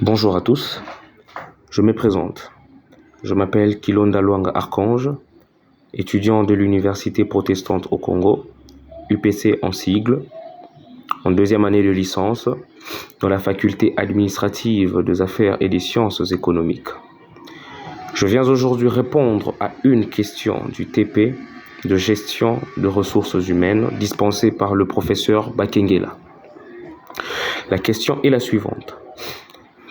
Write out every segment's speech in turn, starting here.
Bonjour à tous, je me présente. Je m'appelle Kilonda Luanga Archange, étudiant de l'Université protestante au Congo, UPC en sigle, en deuxième année de licence, dans la faculté administrative des affaires et des sciences économiques. Je viens aujourd'hui répondre à une question du TP de gestion de ressources humaines dispensée par le professeur Bakengela. La question est la suivante.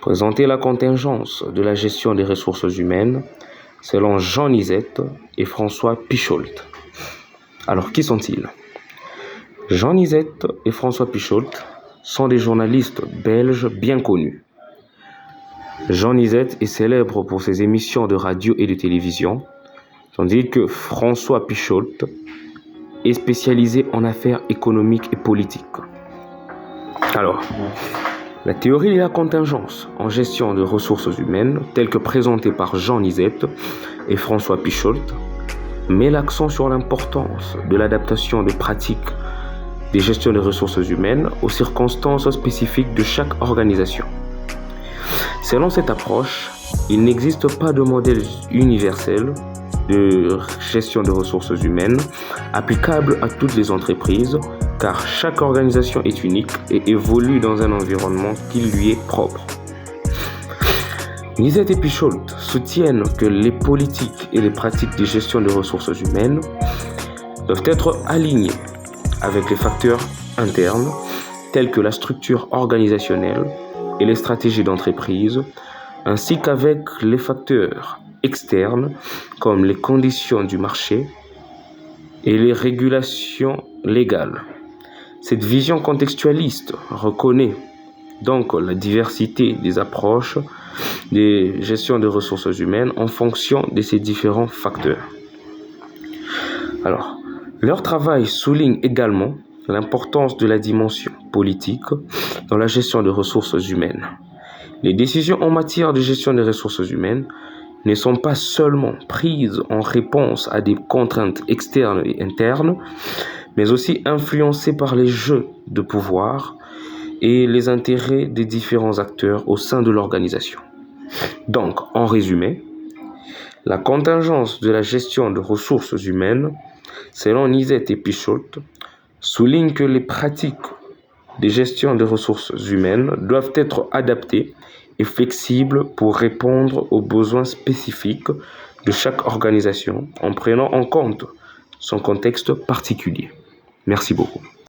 Présenter la contingence de la gestion des ressources humaines selon Jean Nizet et François Picholt. Alors, qui sont-ils? Jean Nizet et François Picholt sont des journalistes belges bien connus. Jean Nizet est célèbre pour ses émissions de radio et de télévision, tandis que François Picholt est spécialisé en affaires économiques et politiques. Alors, la théorie de la contingence en gestion de ressources humaines, telle que présentée par Jean Nizet et François Picholt, met l'accent sur l'importance de l'adaptation des pratiques des gestions des ressources humaines aux circonstances spécifiques de chaque organisation. Selon cette approche, il n'existe pas de modèle universel de gestion des ressources humaines applicable à toutes les entreprises, car chaque organisation est unique et évolue dans un environnement qui lui est propre. Nizet et Picholt soutiennent que les politiques et les pratiques de gestion des ressources humaines doivent être alignées avec les facteurs internes tels que la structure organisationnelle et les stratégies d'entreprise, ainsi qu'avec les facteurs externes comme les conditions du marché et les régulations légales. Cette vision contextualiste reconnaît donc la diversité des approches de gestion des ressources humaines en fonction de ces différents facteurs. Alors, leur travail souligne également l'importance de la dimension politique dans la gestion des ressources humaines. Les décisions en matière de gestion des ressources humaines ne sont pas seulement prises en réponse à des contraintes externes et internes, mais aussi influencées par les jeux de pouvoir et les intérêts des différents acteurs au sein de l'organisation. Donc, en résumé, la contingence de la gestion de ressources humaines, selon Nizet et Picholt, souligne que les pratiques de gestion des ressources humaines doivent être adaptées et flexibles pour répondre aux besoins spécifiques de chaque organisation en prenant en compte son contexte particulier. Merci beaucoup.